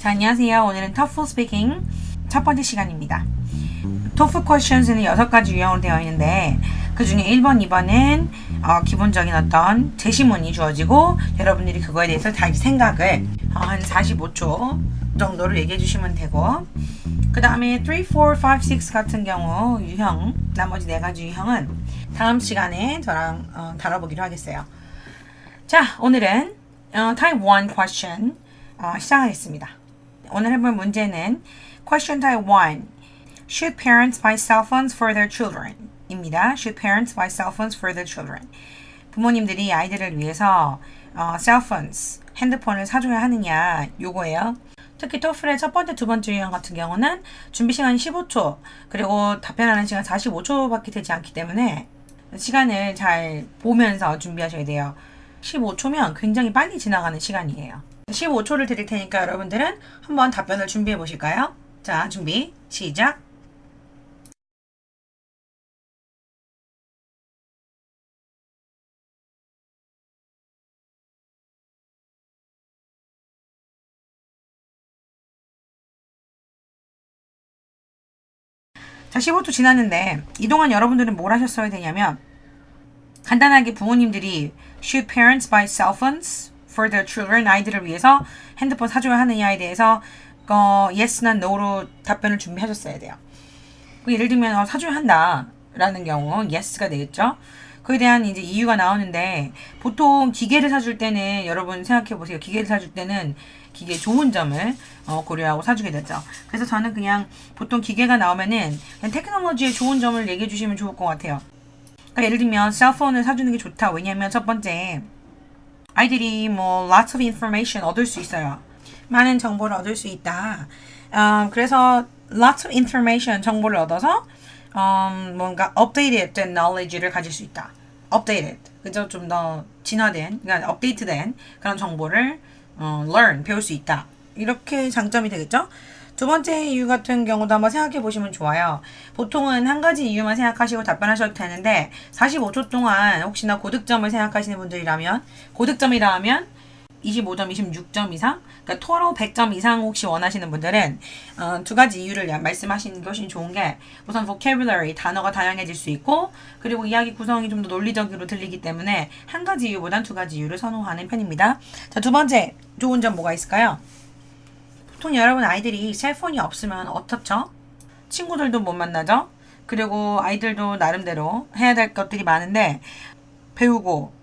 자, 안녕하세요. 오늘은 TOEFL 스피킹 첫 번째 시간입니다. TOEFL questions는 6가지 유형으로 되어 있는데 그 중에 1번, 2번은 기본적인 어떤 제시문이 주어지고 여러분들이 그거에 대해서 다 생각을 한 45초 정도를 얘기해 주시면 되고 그 다음에 3, 4, 5, 6 같은 경우 유형, 나머지 4가지 유형은 다음 시간에 저랑 다뤄보기로 하겠어요. 자, 오늘은 Type 1 question 시작하겠습니다. 오늘 해볼 문제는 Question Type 1 Should parents buy cell phones for their children? 입니다. Should parents buy cell phones for their children? 부모님들이 아이들을 위해서 cell phones, 핸드폰을 사줘야 하느냐 요거예요. 특히 TOEFL의 첫 번째, 두 번째 유형 같은 경우는 준비 시간이 15초 그리고 답변하는 시간 45초밖에 되지 않기 때문에 시간을 잘 보면서 준비하셔야 돼요. 15초면 굉장히 빨리 지나가는 시간이에요. 15초를 드릴 테니까 여러분들은 한번 답변을 준비해 보실까요? 자, 준비, 시작! 자, 15초 지났는데 이 동안 여러분들은 뭘 하셨어야 되냐면 간단하게 부모님들이 Should parents buy cell phones for their children? 아이들을 위해서 핸드폰 사줘야 하느냐에 대해서 Yes나 No로 답변을 준비하셨어야 돼요. 예를 들면 사줘야 한다 라는 경우 Yes가 되겠죠. 그에 대한 이제 이유가 나오는데 보통 기계를 사줄 때는 여러분 생각해 보세요. 기계를 사줄 때는 기계 좋은 점을 고려하고 사주게 되죠. 그래서 저는 그냥 보통 기계가 나오면은 그냥 테크놀로지의 좋은 점을 얘기해 주시면 좋을 것 같아요. 그러니까 예를 들면 셀폰을 사주는 게 좋다. 왜냐면 첫 번째 아이들이 lots of information 얻을 수 있어요. 많은 정보를 얻을 수 있다. 그래서 lots of information 정보를 얻어서 뭔가 updated 된 knowledge를 가질 수 있다. updated 그죠? 좀 더 진화된, 그러니까 업데이트된 그런 정보를 learn 배울 수 있다. 이렇게 장점이 되겠죠? 두 번째 이유 같은 경우도 한번 생각해 보시면 좋아요. 보통은 한 가지 이유만 생각하시고 답변하셔도 되는데 45초 동안 혹시나 고득점을 생각하시는 분들이라면 고득점이라 하면 25점, 26점 이상, 그러니까 토tal 100점 이상 혹시 원하시는 분들은 두 가지 이유를 말씀하시는 것이 좋은 게 우선 vocabulary, 단어가 다양해질 수 있고 그리고 이야기 구성이 좀 더 논리적으로 들리기 때문에 한 가지 이유보단 두 가지 이유를 선호하는 편입니다. 자, 두 번째 좋은 점 뭐가 있을까요? 보통 여러분 아이들이 셀폰이 없으면 어떻죠? 친구들도 못 만나죠? 그리고 아이들도 나름대로 해야 될 것들이 많은데 배우고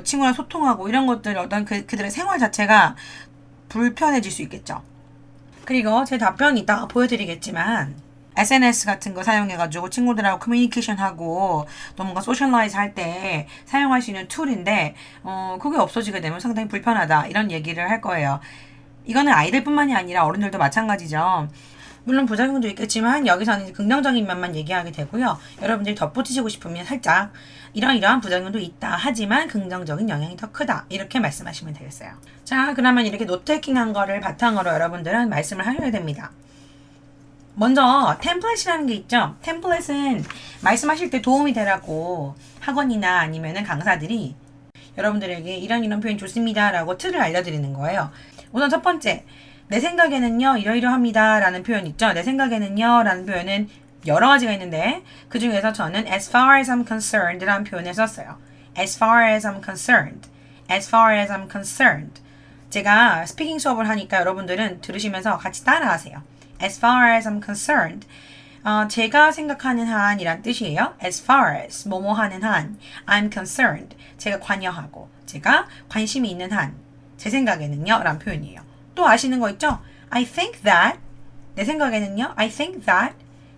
친구랑 소통하고 이런 것들 어떤 그들의 생활 자체가 불편해질 수 있겠죠. 그리고 제 답변이 이따가 보여드리겠지만 SNS 같은 거 사용해가지고 친구들하고 커뮤니케이션하고 또 뭔가 소셜라이즈 할 때 사용할 수 있는 툴인데 그게 없어지게 되면 상당히 불편하다 이런 얘기를 할 거예요. 이거는 아이들뿐만이 아니라 어른들도 마찬가지죠. 물론 부작용도 있겠지만 여기서는 이제 긍정적인 면만 얘기하게 되고요. 여러분들이 덧붙이시고 싶으면 살짝 이러이러한 부작용도 있다. 하지만 긍정적인 영향이 더 크다. 이렇게 말씀하시면 되겠어요. 자, 그러면 이렇게 노트테이킹한 거를 바탕으로 여러분들은 말씀을 하셔야 됩니다. 먼저 템플릿이라는 게 있죠. 템플릿은 말씀하실 때 도움이 되라고 학원이나 아니면은 강사들이 여러분들에게 이런 표현 좋습니다 라고 틀을 알려드리는 거예요. 우선 첫 번째, 내 생각에는요 이러이러합니다 라는 표현 있죠. 내 생각에는요 라는 표현은 여러 가지가 있는데 그 중에서 저는 as far as I'm concerned 라는 표현을 썼어요. as far as I'm concerned, as far as I'm concerned. 제가 스피킹 수업을 하니까 여러분들은 들으시면서 같이 따라하세요. as far as I'm concerned. 제가 생각하는 한이란 뜻이에요. as far as 뭐뭐 하는 한 I'm concerned. 제가 관여하고 제가 관심이 있는 한 제 생각에는요 라는 표현이에요. 또 아시는 거 있죠? I think that 내 생각에는요 I think that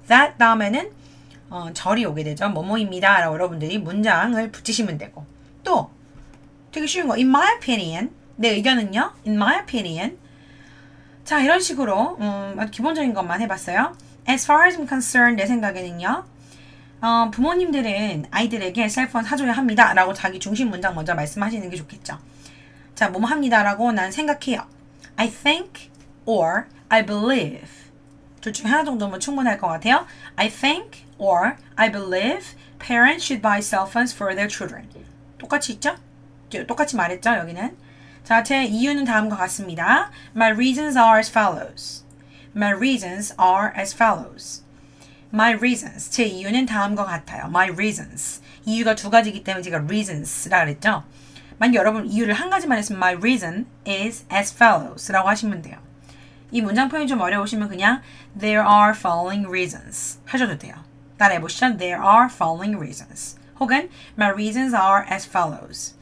that 다음에는 절이 오게 되죠. 뭐뭐입니다 라고 여러분들이 문장을 붙이시면 되고 또 되게 쉬운 거 in my opinion 내 의견은요 in my opinion 자 이런 식으로 기본적인 것만 해봤어요. as far as I'm concerned 내 생각에는요 부모님들은 아이들에게 셀폰 사줘야 합니다 라고 자기 중심 문장 먼저 말씀하시는 게 좋겠죠. 자 뭐뭐 합니다 라고 난 생각해요. I think or I believe 둘 중에 하나 정도면 충분할 것 같아요. I think or I believe parents should buy cell phones for their children. 똑같이 있죠? 똑같이 말했죠 여기는. 자, 제 이유는 다음과 같습니다. My reasons are as follows. My reasons are as follows. My reasons. 제 이유는 다음과 같아요. My reasons. 이유가 두 가지이기 때문에 제가 reasons라 그랬죠. 만약 여러분 이유를 한 가지만 했으면 my reason is as follows라고 하시면 돼요. 이 문장 표현이 좀 어려우시면 그냥 there are following reasons 하셔도 돼요. 따라해보시죠. There are following reasons. 혹은 my reasons are as follows.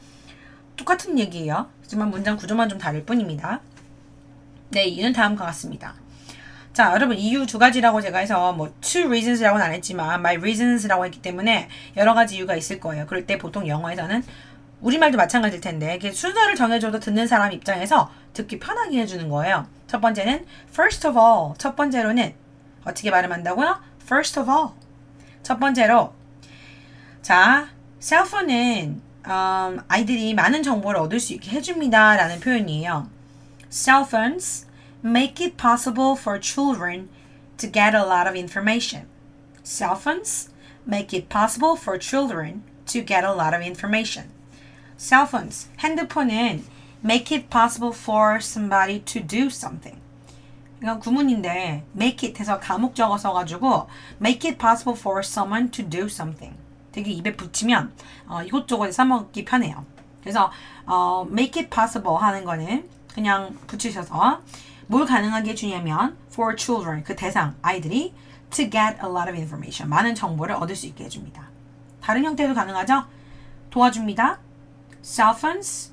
똑같은 얘기예요. 하지만 문장 구조만 좀 다를 뿐입니다. 네, 이유는 다음과 같습니다. 자, 여러분 이유 두 가지라고 제가 해서 뭐 two reasons라고는 안 했지만 my reasons라고 했기 때문에 여러 가지 이유가 있을 거예요. 그럴 때 보통 영어에서는 우리말도 마찬가지일 텐데 이렇게 순서를 정해줘도 듣는 사람 입장에서 듣기 편하게 해주는 거예요. 첫 번째는 first of all. 첫 번째로는 어떻게 발음한다고요? first of all. 첫 번째로 자, 셀폰은 아이들이 많은 정보를 얻을 수 있게 해줍니다 라는 표현이에요. Cell phones make it possible for children to get a lot of information. Cell phones make it possible for children to get a lot of information. Cell phones, 핸드폰은 make it possible for somebody to do something. 이건 구문인데 make it 해서 가목적어 써가지고 make it possible for someone to do something. 되게 입에 붙이면 이것저것 써먹기 편해요. 그래서 make it possible 하는 거는 그냥 붙이셔서 뭘 가능하게 해주냐면 for children, 그 대상, 아이들이 to get a lot of information, 많은 정보를 얻을 수 있게 해줍니다. 다른 형태도 가능하죠? 도와줍니다. Cell phones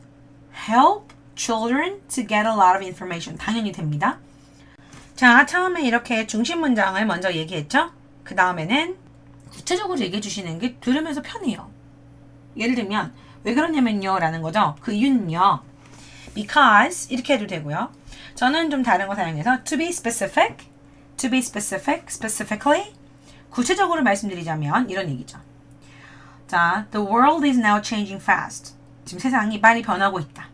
help children to get a lot of information. 당연히 됩니다. 자, 처음에 이렇게 중심 문장을 먼저 얘기했죠? 그 다음에는 구체적으로 얘기해 주시는 게 들으면서 편해요. 예를 들면 왜 그러냐면요 라는 거죠. 그 이유는요. Because 이렇게 해도 되고요. 저는 좀 다른 거 사용해서 to be specific, specifically 구체적으로 말씀드리자면 이런 얘기죠. 자, the world is now changing fast. 지금 세상이 빨리 변하고 있다.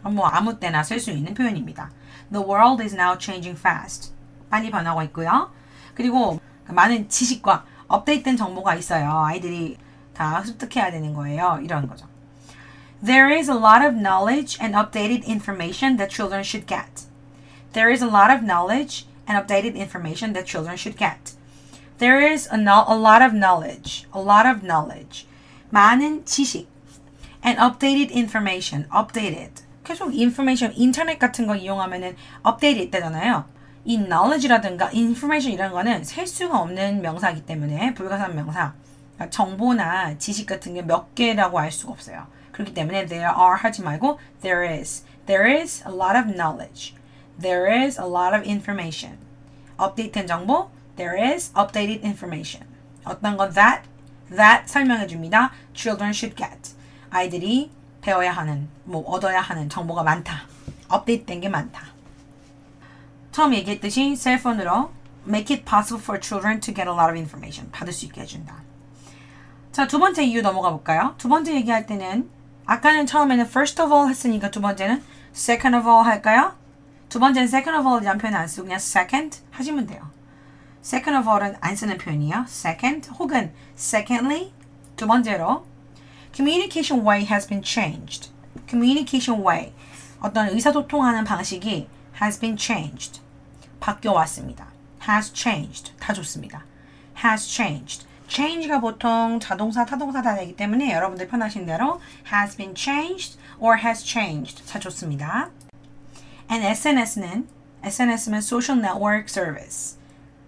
뭐 아무 때나 쓸 수 있는 표현입니다. The world is now changing fast. 빨리 변하고 있고요. 그리고 많은 지식과 업데이트된 정보가 있어요. 아이들이 다 습득해야 되는 거예요. 이런 거죠. There is a lot of knowledge and updated information that children should get. There is a lot of knowledge and updated information that children should get. There is a lot of knowledge. A lot of knowledge. 많은 지식. And updated information. Updated. 계속 information, 인터넷 같은 거 이용하면은 updated 되잖아요. 이 knowledge라든가 information 이런 거는 셀 수가 없는 명사이기 때문에 불가사의 명사. 그러니까 정보나 지식 같은 게 몇 개라고 알 수가 없어요. 그렇기 때문에 there are 하지 말고 there is. There is a lot of knowledge. There is a lot of information. 업데이트된 정보. There is updated information. 어떤 건 that 설명해 줍니다. Children should get. 아이들이 배워야 하는, 뭐 얻어야 하는 정보가 많다. 업데이트된 게 많다. 처음 얘기했듯이 셀폰으로 make it possible for children to get a lot of information. 받을 수 있게 해준다. 자, 두 번째 이유 넘어가 볼까요? 두 번째 얘기할 때는 아까는 처음에는 first of all 했으니까 두 번째는 second of all 할까요? 두 번째는 second of all이라는 표현 안 쓰고 그냥 second 하시면 돼요. second of all은 안 쓰는 표현이에요. second 혹은 secondly 두 번째로 communication way has been changed. communication way 어떤 의사소통하는 방식이 has been changed. 바뀌어왔습니다. has changed. 다 좋습니다. has changed. change가 보통 자동사, 타동사 다 되기 때문에 여러분들 편하신 대로 has been changed or has changed. 다 좋습니다. And SNS는 social network service.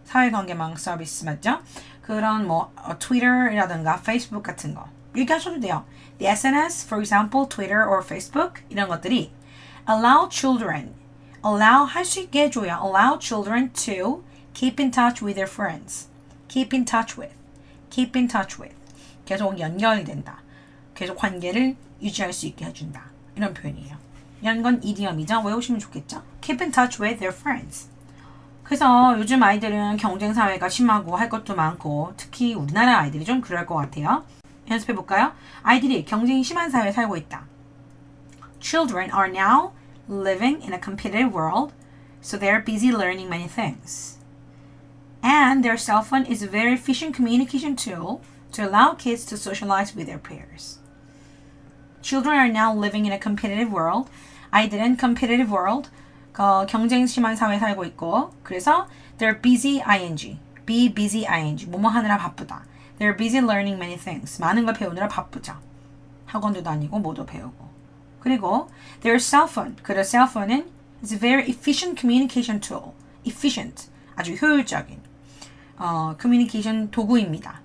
사회관계망 서비스 맞죠? 그런 뭐 트위터라든가 페이스북 같은 거 얘기하셔도 돼요. The SNS, for example, Twitter or Facebook 이런 것들이 allow children, allow 할 수 있게 해줘요. allow children to keep in touch with their friends. keep in touch with. keep in touch with. 계속 연결이 된다. 계속 관계를 유지할 수 있게 해준다. 이런 표현이에요. 이런 건 이디엄이죠. 외우시면 좋겠죠. keep in touch with their friends. 그래서 요즘 아이들은 경쟁 사회가 심하고 할 것도 많고 특히 우리나라 아이들이 좀 그럴 것 같아요. 연습해 볼까요? 아이들이 경쟁이 심한 사회에 살고 있다. Children are now living in a competitive world, so they are busy learning many things. And their cell phone is a very efficient communication tool to allow kids to socialize with their peers. Children are now living in a competitive world. 아이들은 competitive world, 경쟁 심한 사회에 살고 있고 그래서 they're busy ing, be busy ing, 뭐뭐 하느라 바쁘다. They're busy learning many things. 많은 걸 배우느라 바쁘죠. 학원도 다니고 뭐도 배우고. 그리고 their cell phone. 그래서 cell phone은 is a very efficient communication tool. efficient. 아주 효율적인 communication 도구입니다.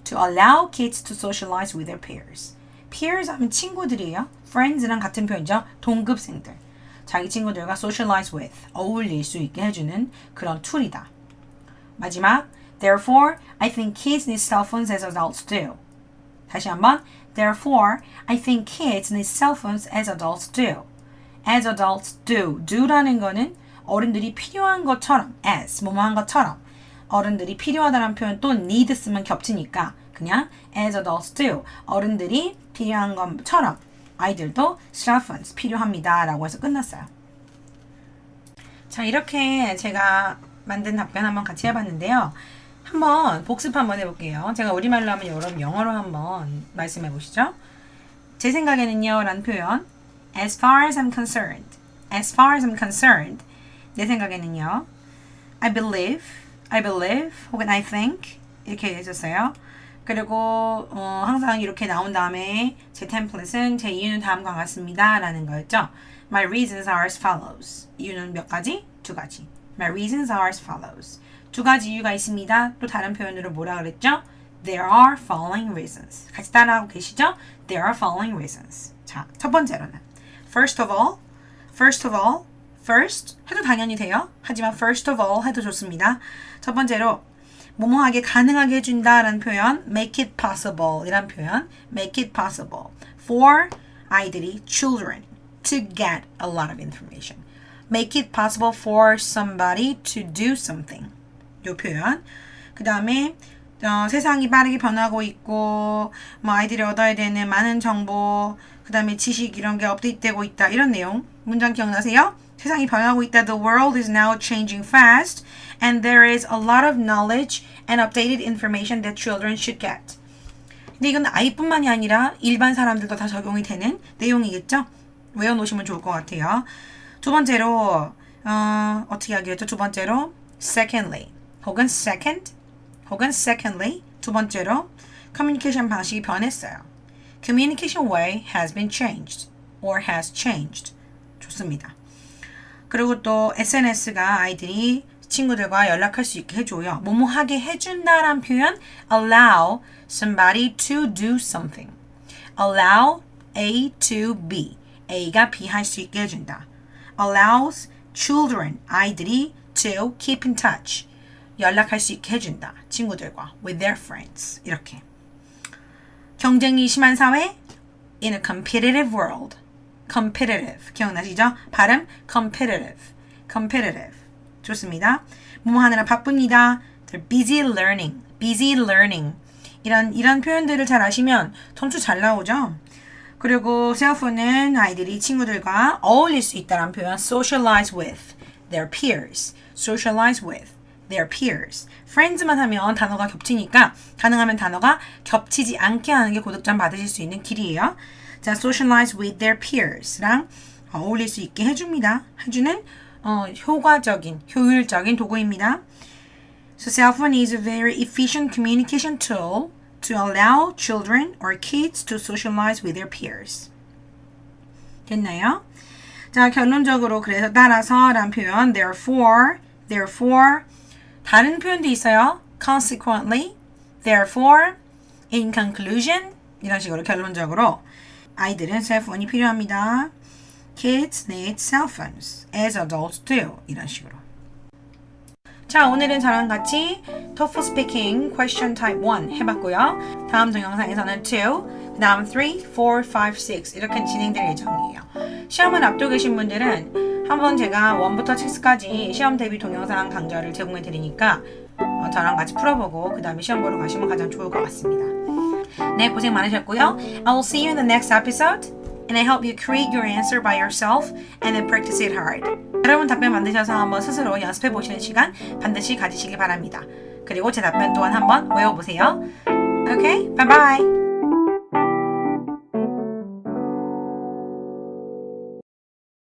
To allow kids to socialize with their peers. peers 하면 친구들이에요. friends랑 같은 표현이죠. 동급생들. 자기 친구들과 socialize with, 어울릴 수 있게 해주는 그런 툴이다. 마지막, therefore, I think kids need cell phones as adults do. 다시 한번, therefore, I think kids need cell phones as adults do. as adults do. do라는 거는 어른들이 필요한 것처럼, as, 뭐뭐한 것처럼. 어른들이 필요하다는 표현 또 need 쓰면 겹치니까 그냥 as adults do. 어른들이 필요한 것처럼 아이들도 cell phones 필요합니다. 라고 해서 끝났어요. 자, 이렇게 제가 만든 답변 한번 같이 해봤는데요. 한번 복습 한번 해볼게요. 제가 우리말로 하면 여러분 영어로 한번 말씀해 보시죠. 제 생각에는요 라는 표현 as far as I'm concerned, as far as I'm concerned 내 생각에는요 I believe 혹은 I think 이렇게 해줬어요. 그리고 항상 이렇게 나온 다음에 제 템플릿은 제 이유는 다음과 같습니다 라는 거였죠. My reasons are as follows. 이유는 몇 가지? 두 가지. My reasons are as follows. 두 가지 이유가 있습니다. 또 다른 표현으로 뭐라 그랬죠? There are following reasons. 같이 따라하고 계시죠? There are following reasons. 자, 첫 번째로는 first of all first 해도 당연히 돼요. 하지만 first of all 해도 좋습니다. 첫 번째로 뭐뭐하게 가능하게 해준다 라는 표현 make it possible 이란 표현 make it possible for 아이들이 children to get a lot of information make it possible for somebody to do something 요 표현 그 다음에 세상이 빠르게 변하고 있고 뭐 아이들이 얻어야 되는 많은 정보 그 다음에 지식 이런 게 업데이트되고 있다 이런 내용 문장 기억나세요? 세상이 변하고 있다. The world is now changing fast and there is a lot of knowledge and updated information that children should get. 근데 이건 아이뿐만이 아니라 일반 사람들도 다 적용이 되는 내용이겠죠? 외워놓으시면 좋을 것 같아요. 두 번째로 어떻게 하기로 했죠? 두 번째로 secondly 혹은 secondly 두 번째로 커뮤니케이션 방식이 변했어요. Communication way has been changed or has changed. 좋습니다. 그리고 또 SNS가 아이들이 친구들과 연락할 수 있게 해줘요. 뭐뭐하게 해준다란 표현 allow somebody to do something. allow A to B. A가 B 할 수 있게 해준다. allows children, 아이들이 to keep in touch. 연락할 수 있게 해준다. 친구들과 with their friends. 이렇게. 경쟁이 심한 사회 in a competitive world. competitive. 기억나시죠? 발음 competitive. 좋습니다. 뭐뭐 하느라 바쁩니다. They're busy learning. 이런 표현들을 잘 아시면 점수 잘 나오죠? 그리고 셀프는 아이들이 친구들과 어울릴 수 있다는 표현 socialize with their peers. friends만 하면 단어가 겹치니까 가능하면 단어가 겹치지 않게 하는 게 고득점 받으실 수 있는 길이에요. 자, socialize with their peers랑 어울릴 수 있게 해주는 효율적인 도구입니다. So cell phone is a very efficient communication tool to allow children or kids to socialize with their peers. 됐나요? 자, 결론적으로 그래서 따라서란 표현 therefore 다른 표현도 있어요. consequently, therefore, in conclusion 이런 식으로 결론적으로 아이들은 셀폰이 필요합니다. Kids need cell phones as adults do. 이런 식으로. 자, 오늘은 저랑 같이 TOEFL Speaking Question Type 1 해봤고요. 다음 동영상에서는 2, 그 다음 3, 4, 5, 6 이렇게 진행될 예정이에요. 시험을 앞두고 계신 분들은 한번 제가 1부터 6까지 시험 대비 동영상 강좌를 제공해 드리니까 저랑 같이 풀어보고 그 다음에 시험 보러 가시면 가장 좋을 것 같습니다. 네, 고생 많으셨고요. I will see you in the next episode and I help you create your answer by yourself and then practice it hard. 여러분 답변 만드셔서 한번 스스로 연습해 보시는 시간 반드시 가지시길 바랍니다. 그리고 제 답변 또한 한번 외워보세요. Okay, bye bye.